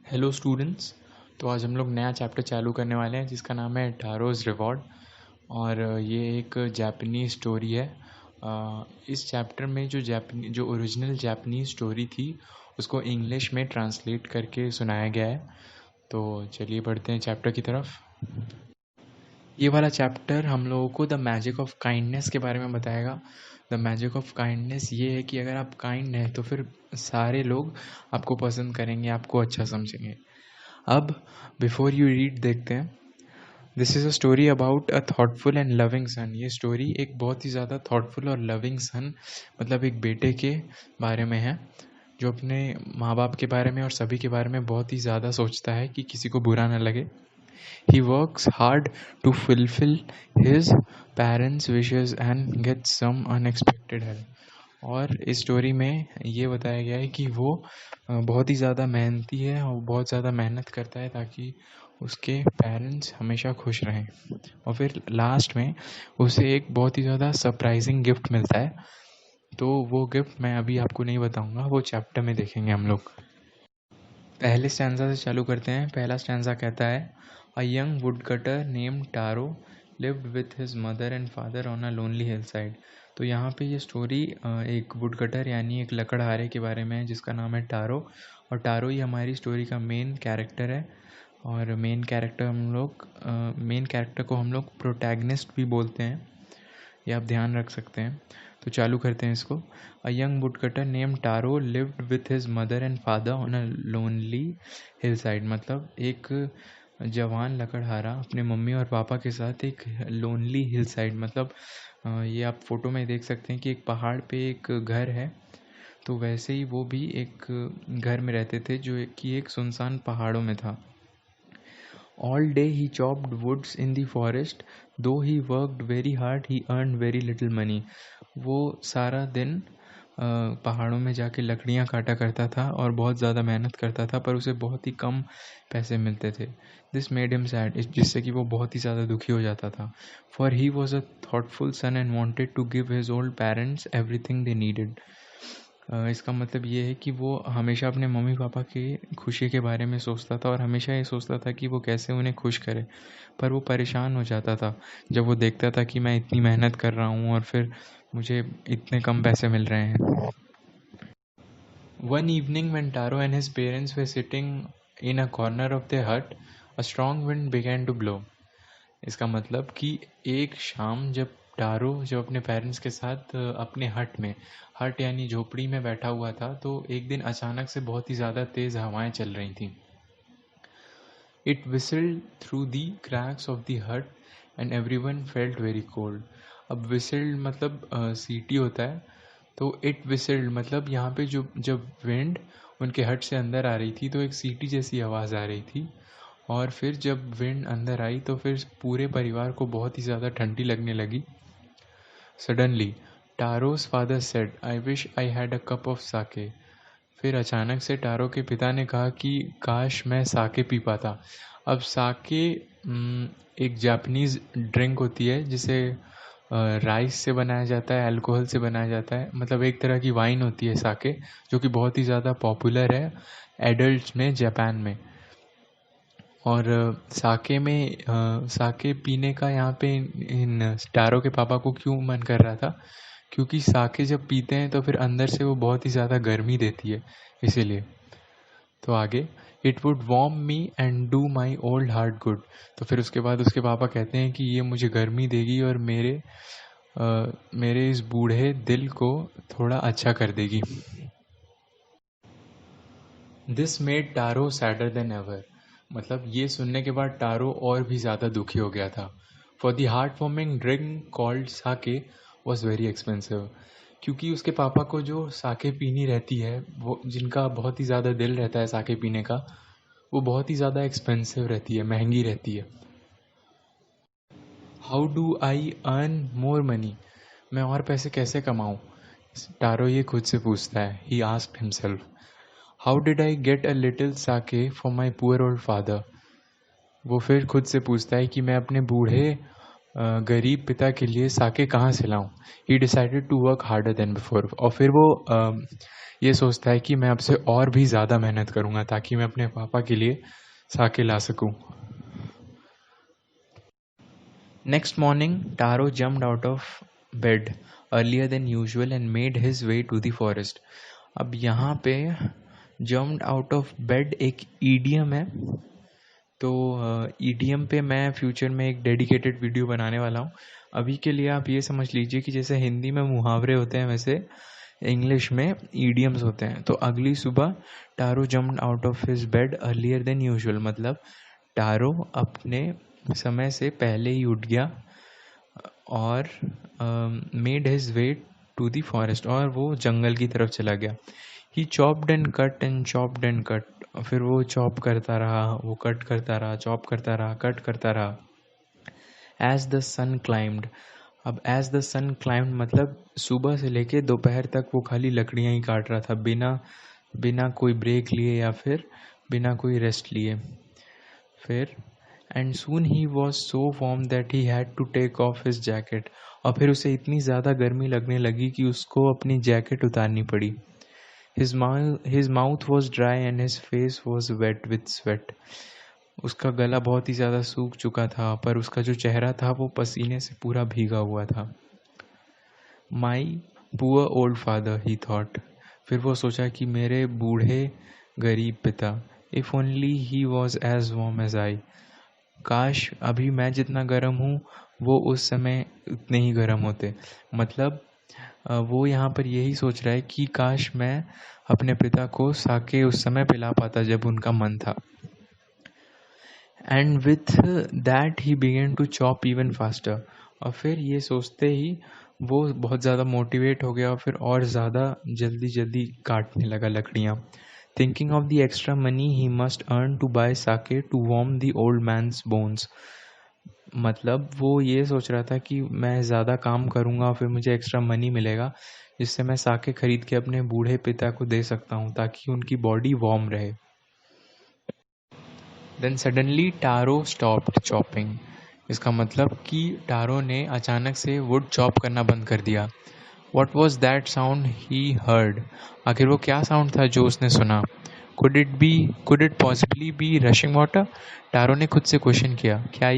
Hello students. तो आज हम लोग नया चैप्टर चालू करने वाले हैं जिसका नाम है टारोज़ रिवॉर्ड। और ये एक जापानीज स्टोरी है। इस चैप्टर में जो ओरिजिनल जापानीज स्टोरी थी उसको इंग्लिश में ट्रांसलेट करके सुनाया गया है। तो चलिए बढ़ते हैं चैप्टर की तरफ। ये वाला चैप्टर हम लोगों को द मैजिक ऑफ काइंडनेस के बारे में बताएगा। द मैजिक ऑफ काइंडनेस ये है कि अगर आप काइंड हैं तो फिर सारे लोग आपको पसंद करेंगे, आपको अच्छा समझेंगे। अब बिफोर यू रीड देखते हैं। This is a story about a thoughtful and loving son. ये स्टोरी एक बहुत ही ज़्यादा थॉटफुल और लविंग सन मतलब एक बेटे के बारे में है जो अपने माँ बाप के बारे में और सभी के बारे में बहुत ही ज़्यादा सोचता है कि किसी को बुरा ना लगे। He works hard to fulfill his parents' wishes and gets some unexpected help. और इस स्टोरी में ये बताया गया है कि वो बहुत ही ज़्यादा मेहनती है और बहुत ज़्यादा मेहनत करता है ताकि उसके पेरेंट्स हमेशा खुश रहें। और फिर लास्ट में उसे एक बहुत ही ज़्यादा सरप्राइजिंग गिफ्ट मिलता है। तो वो गिफ्ट मैं अभी आपको नहीं बताऊंगा, वो चैप्टर में देखेंगे हम लोग। पहले स्टैंजा से चालू करते हैं। पहला स्टैंजा कहता है, a young woodcutter name Taro lived with his mother and father on a lonely hillside. तो यहाँ पे ये स्टोरी एक वुड कटर यानी एक लकड़हारे के बारे में है जिसका नाम है टारो। और टारो ही हमारी स्टोरी का मेन कैरेक्टर है। और मेन कैरेक्टर को हम लोग प्रोटैगनिस्ट भी बोलते हैं, ये आप ध्यान रख सकते हैं। तो चालू करते हैं इसको। A young woodcutter name Taro lived with his mother and father on a lonely hillside. मतलब एक जवान लकड़हारा अपने मम्मी और पापा के साथ एक लोनली हिल साइड, मतलब ये आप फोटो में देख सकते हैं कि एक पहाड़ पे एक घर है। तो वैसे ही वो भी एक घर में रहते थे जो कि एक सुनसान पहाड़ों में था। All day he chopped woods in the forest. Though he worked very hard, he earned very little money. वो सारा दिन पहाड़ों में जाके लकड़ियाँ काटा करता था और बहुत ज़्यादा मेहनत करता था, पर उसे बहुत ही कम पैसे मिलते थे। दिस मेड हिम सैड, जिससे कि वो बहुत ही ज़्यादा दुखी हो जाता था। For he was a thoughtful son and wanted to give his old parents everything they needed. इसका मतलब ये है कि वो हमेशा अपने मम्मी पापा की खुशी के बारे में सोचता था और हमेशा ये सोचता था कि वो कैसे उन्हें खुश करे। पर वो परेशान हो जाता था जब वो देखता था कि मैं इतनी मेहनत कर रहा हूँ और फिर मुझे इतने कम पैसे मिल रहे हैं। One evening when Taro and his parents were sitting in a corner of their hut, a strong wind began to blow. इसका मतलब कि एक शाम जब टारो जब अपने पेरेंट्स के साथ अपने हट यानी झोपड़ी में बैठा हुआ था, तो एक दिन अचानक से बहुत ही ज़्यादा तेज़ हवाएं चल रही थीं। It whistled through the cracks of the hut and everyone felt very cold. अब विसल्ड मतलब सीटी होता है। तो इट विसल्ड मतलब यहाँ पे जो जब विंड उनके हट से अंदर आ रही थी तो एक सीटी जैसी आवाज़ आ रही थी। और फिर जब विंड अंदर आई तो फिर पूरे परिवार को बहुत ही ज़्यादा ठंडी लगने लगी। Suddenly Taro's father said, I wish I had a cup of sake. फिर अचानक से टारो के पिता ने कहा कि काश मैं साके पी पाता। अब साके एक जापानीज़ ड्रिंक होती है जिसे राइस से बनाया जाता है, अल्कोहल से बनाया जाता है। मतलब एक तरह की वाइन होती है साके, जो कि बहुत ही ज़्यादा पॉपुलर है एडल्ट में जापान में। और साके पीने का यहाँ पे इन टारो के पापा को क्यों मन कर रहा था, क्योंकि साके जब पीते हैं तो फिर अंदर से वो बहुत ही ज़्यादा गर्मी देती है, इसीलिए। तो आगे, it would warm me and do my old heart good. तो फिर उसके बाद उसके पापा कहते हैं कि ये मुझे गर्मी देगी और मेरे इस बूढ़े दिल को थोड़ा अच्छा कर देगी। This made Taro sadder than ever. मतलब ये सुनने के बाद टारो और भी ज़्यादा दुखी हो गया था। For the heart warming drink called sake was very expensive. क्योंकि उसके पापा को जो साके पीनी रहती है, वो जिनका बहुत ही ज़्यादा दिल रहता है साके पीने का, वो बहुत ही ज़्यादा एक्सपेंसिव रहती है, महंगी रहती है। How do I earn more money. मैं और पैसे कैसे कमाऊँ, टारो ये खुद से पूछता है। He asked himself, how did I get a little sake for my poor old father. वो फिर खुद से पूछता है कि मैं अपने बूढ़े गरीब पिता के लिए साके कहाँ से लाऊं? He decided to work harder than before. और फिर वो ये सोचता है कि मैं अब से और भी ज़्यादा मेहनत करूँगा ताकि मैं अपने पापा के लिए साके ला सकूं। Next morning, Taro jumped out of bed earlier than usual and made his way to the forest. अब यहाँ पे jumped out of bed एक idiom है, तो idiom पे मैं फ्यूचर में एक डेडिकेटेड वीडियो बनाने वाला हूँ। अभी के लिए आप ये समझ लीजिए कि जैसे हिंदी में मुहावरे होते हैं वैसे इंग्लिश में idioms होते हैं। तो अगली सुबह Taro jumped out of his bed earlier than usual, मतलब टारो अपने समय से पहले ही उठ गया और made his way to the forest, और वो जंगल की तरफ चला गया। He chopped and cut and chopped and cut, फिर वो चॉप करता रहा, वो कट करता रहा, चॉप करता रहा, कट करता रहा। एज द सन क्लाइम्ड, अब एज द सन क्लाइम्ड मतलब सुबह से लेके दोपहर तक वो खाली लकड़ियाँ ही काट रहा था, बिना बिना कोई ब्रेक लिए या फिर बिना कोई रेस्ट लिए। फिर and soon he was so warm that he had to take off his jacket, और फिर उसे इतनी ज़्यादा गर्मी लगने लगी कि उसको अपनी जैकेट उतारनी पड़ी। His mouth was dry and his face was wet with sweat, उसका गला बहुत ही ज़्यादा सूख चुका था पर उसका जो चेहरा था वो पसीने से पूरा भीगा हुआ था। My poor old father, he thought, फिर वो सोचा कि मेरे बूढ़े गरीब पिता। If only he was as warm as I, काश अभी मैं जितना गर्म हूँ वो उस समय उतने ही गर्म होते। मतलब वो यहाँ पर यही सोच रहा है कि काश मैं अपने पिता को साके उस समय पिला पाता जब उनका मन था। And with that he began to chop even faster, और फिर ये सोचते ही वो बहुत ज़्यादा मोटिवेट हो गया और फिर और ज़्यादा जल्दी जल्दी काटने लगा लकड़ियाँ। Thinking of the extra money he must earn to buy sake to warm the old man's bones, मतलब वो ये सोच रहा था कि मैं ज़्यादा काम करूँगा फिर मुझे एक्स्ट्रा मनी मिलेगा जिससे मैं साके खरीद के अपने बूढ़े पिता को दे सकता हूँ ताकि उनकी बॉडी वार्म रहे। Then suddenly Taro stopped chopping, इसका मतलब कि टारो ने अचानक से वुड चॉप करना बंद कर दिया। What was that sound he heard, आखिर वो क्या साउंड था जो उसने सुना। Could it possibly be rushing water, Taro ने खुद से क्वेश्चन किया, क्या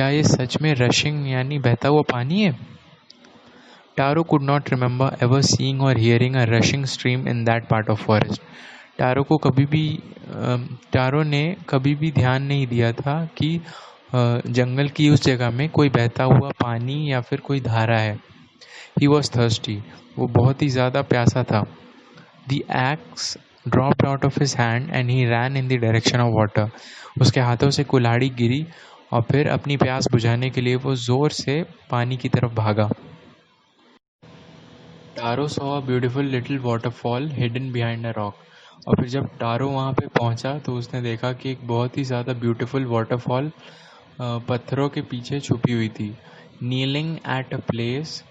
ये सच में रशिंग यानी बहता हुआ पानी है। Taro could not remember ever seeing or hearing a rushing stream in that part of forest, Taro ने कभी भी ध्यान नहीं दिया था कि जंगल की उस जगह में कोई बहता हुआ पानी या फिर कोई धारा है। ही वॉज थर्स्टी, वो बहुत ही ज़्यादा प्यासा था। The axe dropped out of his hand and he ran in the direction of water, उसके हाथों से कुल्हाड़ी गिरी और फिर अपनी प्यास बुझाने के लिए वो ज़ोर से पानी की तरफ भागा। Taro saw a beautiful little waterfall hidden behind a rock, और फिर जब टारो वहाँ पे पहुँचा तो उसने देखा कि एक बहुत ही ज़्यादा ब्यूटीफुल वाटरफॉल पत्थरों के पीछे छुपी हुई थी। Kneeling at a place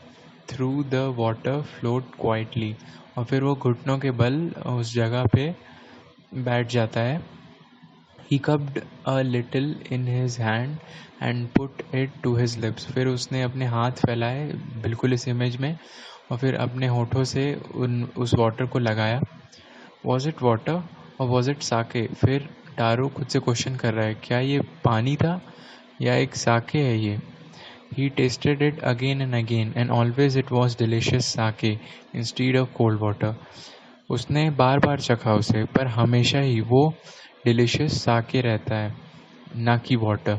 through the water float quietly, और फिर वो घुटनों के बल उस जगह पे बैठ जाता है। He cupped a little in his hand and put it to his lips, फिर उसने अपने हाथ फैलाए बिल्कुल इस इमेज में और फिर अपने होठों से उस वाटर को लगाया। वॉज इट वाटर और वॉज इट साके, फिर टारो खुद से क्वेश्चन कर रहा है क्या ये पानी था या एक साके है ये। He tasted it again and always it was delicious sake instead of cold water. उसने बार बार चखा उसे पर हमेशा ही वो डिलिशियस साके रहता है, ना कि water.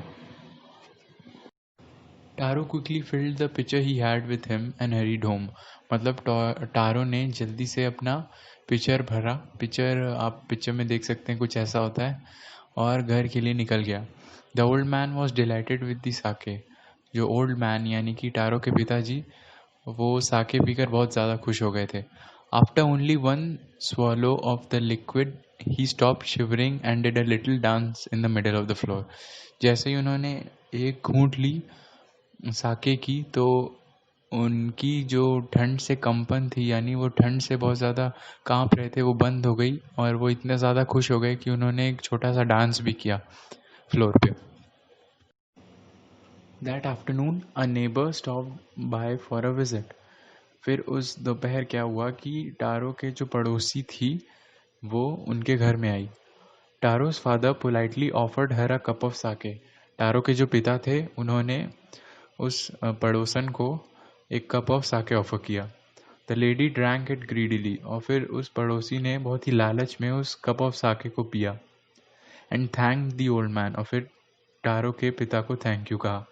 Taro quickly filled the pitcher he had with him and hurried home, मतलब टारो ने जल्दी से अपना पिचर भरा, पिचर आप पिक्चर में देख सकते हैं कुछ ऐसा होता है, और घर के लिए निकल गया। The old man was delighted with the sake, जो ओल्ड मैन यानी कि टारो के पिताजी वो साके पीकर बहुत ज़्यादा खुश हो गए थे। After only one swallow of the liquid he stop shivering and did a little dance in the middle of the floor, जैसे ही उन्होंने एक घूंट ली साके की तो उनकी जो ठंड से कंपन थी यानी वो ठंड से बहुत ज़्यादा कांप रहे थे वो बंद हो गई और वो इतने ज़्यादा खुश हो गए कि उन्होंने एक छोटा सा डांस भी किया फ्लोर पे। That afternoon a neighbour stopped bye for a visit. फिर उस दोपहर क्या हुआ कि टारो के जो पड़ोसी थी वो उनके घर में आई। Taro's father politely offered her a cup of sake. Taro के जो पिता थे उन्होंने उस पड़ोसन को एक कप ऑफ साके ऑफर किया। The lady drank it greedily, और फिर उस पड़ोसी ने बहुत ही लालच में उस कप ऑफ साके को पिया। And thank the old man, और फिर टारो के पिता को थैंक यू कहा।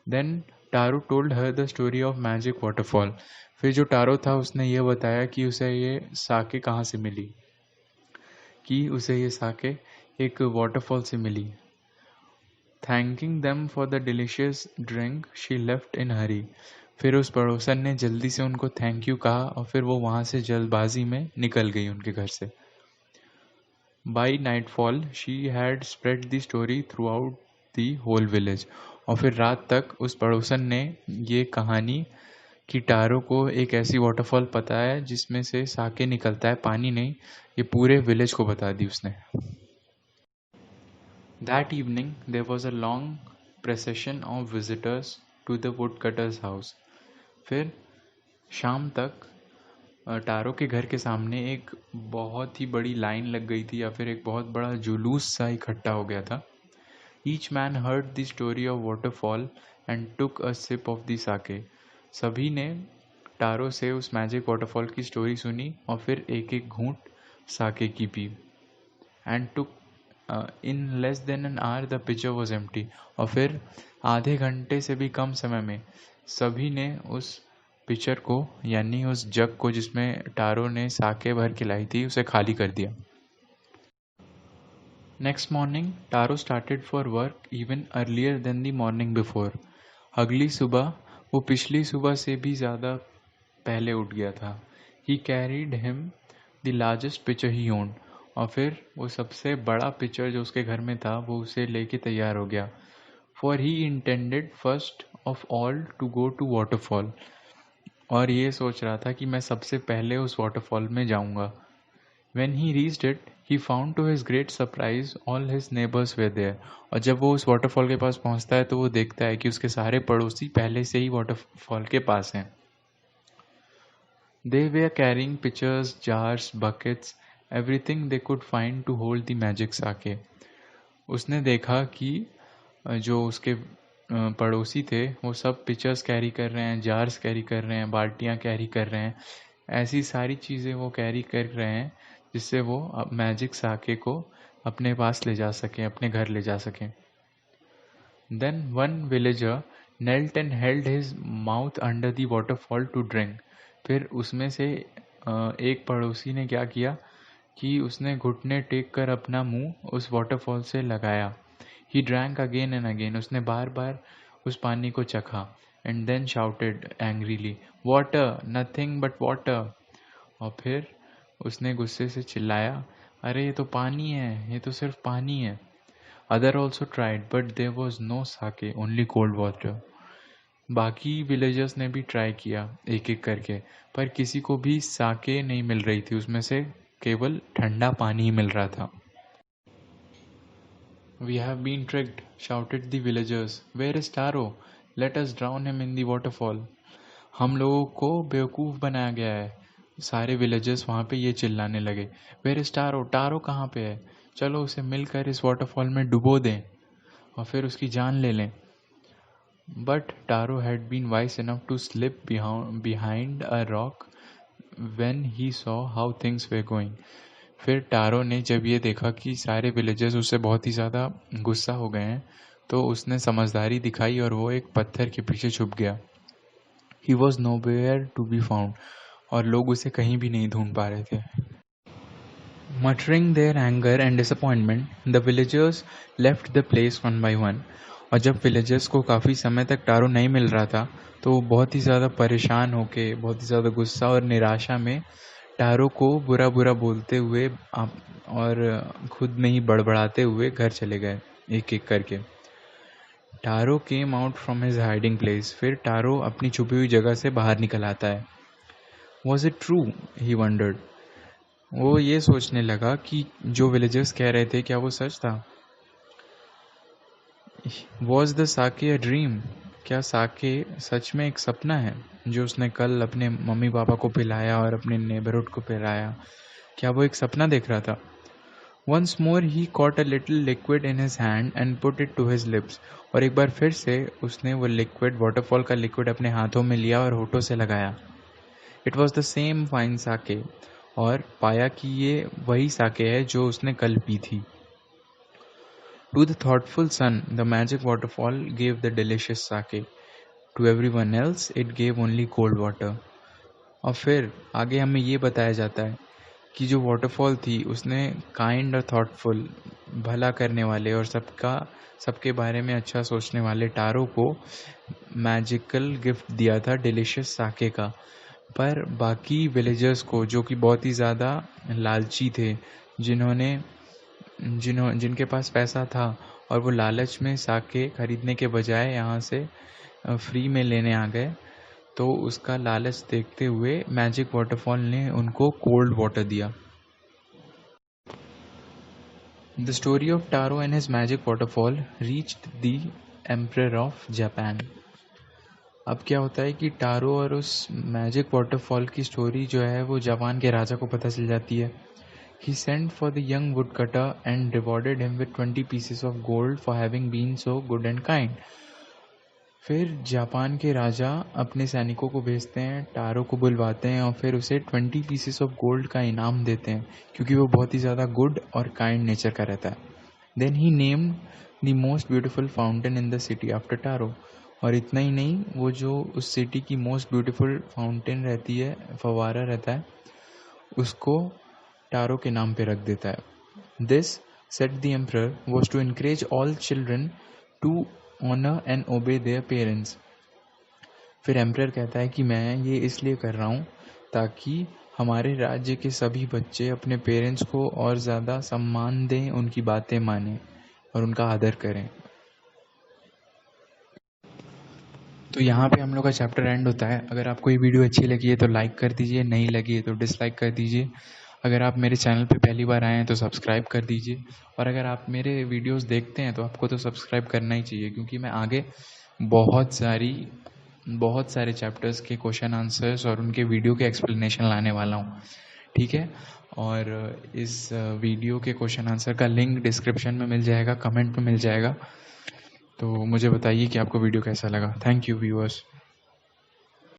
Then Taro told her the story of magic waterfall. फिर जो टारो था उसने ये बताया कि उसे ये साके कहाँ से मिली, कि उसे ये साके एक वाटरफॉल से मिली। Thanking them for the delicious drink she left in hurry. फिर उस पड़ोसन ने जल्दी से उनको थैंक यू कहा और फिर वो वहाँ से जल्दबाजी में निकल गई उनके घर से। By nightfall she had spread the story throughout the whole village. और फिर रात तक उस पड़ोसन ने ये कहानी कि टारो को एक ऐसी वाटरफॉल पता है जिसमें से साके निकलता है, पानी नहीं, ये पूरे विलेज को बता दी उसने। That evening there was a long procession of visitors to the woodcutter's house. फिर शाम तक टारो के घर के सामने एक बहुत ही बड़ी लाइन लग गई थी, या फिर एक बहुत बड़ा जुलूस सा इकट्ठा हो गया था। Each man heard the story of waterfall and took a sip of the sake. सभी ने टारो से उस मैजिक वाटरफॉल की स्टोरी सुनी और फिर एक एक घूंट साके की P. And took in less than an hour the picture was empty. और फिर आधे घंटे से भी कम समय में सभी ने उस पिक्चर को, यानी उस जग को जिसमें टारो ने साके भर के लाई थी, उसे खाली कर दिया। Next morning Taro started for work even earlier than the morning before. अगली सुबह वो पिछली सुबह से भी ज़्यादा पहले उठ गया था। He carried him the largest pitcher he owned. और फिर वो सबसे बड़ा पिक्चर जो उसके घर में था वो उसे लेके तैयार हो गया। For he intended first of all to go to waterfall. और ये सोच रहा था कि मैं सबसे पहले उस वाटरफॉल में जाऊंगा। When he reached it, he found to his great surprise all his neighbors were there. और जब वो उस वाटरफॉल के पास पहुंचता है तो वो देखता है कि उसके सारे पड़ोसी पहले से ही वाटरफॉल के पास हैं। They were carrying pitchers, jars, buckets, everything they could find to hold the magic sake. उसने देखा कि जो उसके पड़ोसी थे वो सब पिचर्स कैरी कर रहे हैं, जार्स कैरी कर रहे हैं, बाल्टियाँ कैरी कर रहे हैं, ऐसी सारी चीज़ें वो कैरी कर रहे हैं जिससे वो मैजिक साके को अपने पास ले जा सकें, अपने घर ले जा सकें। Then one villager knelt and held his mouth under the waterfall to drink. फिर उसमें से एक पड़ोसी ने क्या किया कि उसने घुटने टेक कर अपना मुंह उस वाटरफॉल से लगाया। He drank again and again, उसने बार बार उस पानी को चखा। And then shouted angrily, water, nothing but water. और फिर उसने गुस्से से चिल्लाया, अरे ये तो पानी है, ये तो सिर्फ पानी है। Other also tried but there was no sake, only cold water. बाकी विलेजर्स ने भी ट्राई किया एक एक करके, पर किसी को भी साके नहीं मिल रही थी, उसमें से केवल ठंडा पानी ही मिल रहा था। We have been tricked, shouted the villagers. Where is Taro? Let us drown him in the waterfall. हम लोगों को बेवकूफ़ बनाया गया है। सारे विलेजर्स वहाँ पे ये चिल्लाने लगे, वेयर इज टारो, टारो कहाँ पे है, चलो उसे मिलकर इस वाटरफॉल में डुबो दें और फिर उसकी जान ले लें। But Taro had been wise enough to slip behind a rock when he saw how things were going. फिर टारो ने जब ये देखा कि सारे विलेजर्स उससे बहुत ही ज़्यादा गुस्सा हो गए हैं तो उसने समझदारी दिखाई और वो एक पत्थर के पीछे छुप गया। He was nowhere to be found, और लोग उसे कहीं भी नहीं ढूंढ पा रहे थे। Muttering their anger and disappointment, the villagers left the place one by one. और जब विलेजर्स को काफ़ी समय तक टारो नहीं मिल रहा था तो वो बहुत ही ज़्यादा परेशान होके, बहुत ही ज़्यादा गुस्सा और निराशा में टारो को बुरा बुरा बोलते हुए और खुद में ही बड़बड़ाते हुए घर चले गए एक एक करके। Taro came out from his hiding place. फिर टारो अपनी छुपी हुई जगह से बाहर निकल आता है। Was it true, he wondered. वो ये सोचने लगा कि जो विलेजर्स कह रहे थे क्या वो सच था। Was the Sakya a dream? क्या साके सच में एक सपना है जो उसने कल अपने मम्मी पापा को पिलाया और अपने नेबरहुड को पिलाया? क्या वो एक सपना देख रहा था? Once more he caught a little liquid in his hand and put it to his lips. और एक बार फिर से उसने वो लिक्विड, वाटरफॉल का लिक्विड अपने हाथों में लिया और होठों से लगाया. It was the same fine sake. और पाया कि ये वही साके है जो उसने कल पी थी. To the thoughtful son, the magic waterfall gave the delicious sake. To everyone else, it gave only cold water. और फिर आगे हमें ये बताया जाता है कि जो वाटरफॉल थी उसने काइंड और थॉटफुल, भला करने वाले और सबके बारे में अच्छा सोचने वाले टारो को मैजिकल गिफ्ट दिया था डिलीशियस साके का. पर बाकी विलेजर्स को, जो कि बहुत ही ज़्यादा लालची थे, जिनके पास पैसा था और वो लालच में साके खरीदने के बजाय यहाँ से फ्री में लेने आ गए, तो उसका लालच देखते हुए मैजिक वाटरफॉल ने उनको कोल्ड वाटर दिया. The story of Taro and his magic waterfall reached the emperor of Japan. अब क्या होता है कि टारो और उस मैजिक वाटरफॉल की स्टोरी जो है वो जापान के राजा को पता चल जाती है. He sent for the young woodcutter and rewarded him with 20 pieces of gold for having been so good and kind. फिर जापान के राजा अपने सैनिकों को भेजते हैं, टारो को बुलवाते हैं और फिर उसे 20 पीसेस ऑफ गोल्ड का इनाम देते हैं क्योंकि वो बहुत ही ज़्यादा गुड और काइंड नेचर का रहता है. Then he named the most beautiful fountain in the city after Taro. और इतना ही नहीं, वो जो उस सिटी की मोस्ट ब्यूटीफुल फाउंटेन रहती है, फवारा रहता है, उसको टारो के नाम पे रख देता है. This, said the emperor, was to encourage all children to honour and obey their parents. फिर एम्परर कहता है कि मैं ये इसलिए कर रहा हूँ ताकि हमारे राज्य के सभी बच्चे अपने पेरेंट्स को और ज़्यादा सम्मान दें, उनकी बातें मानें और उनका आदर करें. तो यहाँ पे हम लोग का चैप्टर एंड होता है. अगर आपको ये वीडियो अच्छी लगी है तो लाइक कर दीजिए, नहीं लगी है तो डिसलाइक कर दीजिए. अगर आप मेरे चैनल पे पहली बार आए हैं तो सब्सक्राइब कर दीजिए. और अगर आप मेरे वीडियोस देखते हैं तो आपको तो सब्सक्राइब करना ही चाहिए, क्योंकि मैं आगे बहुत सारे चैप्टर्स के क्वेश्चन आंसर्स और उनके वीडियो के एक्सप्लेनेशन लाने वाला हूँ. ठीक है. और इस वीडियो के क्वेश्चन आंसर का लिंक डिस्क्रिप्शन में मिल जाएगा, कमेंट में मिल जाएगा. तो मुझे बताइए कि आपको वीडियो कैसा लगा. Thank you viewers.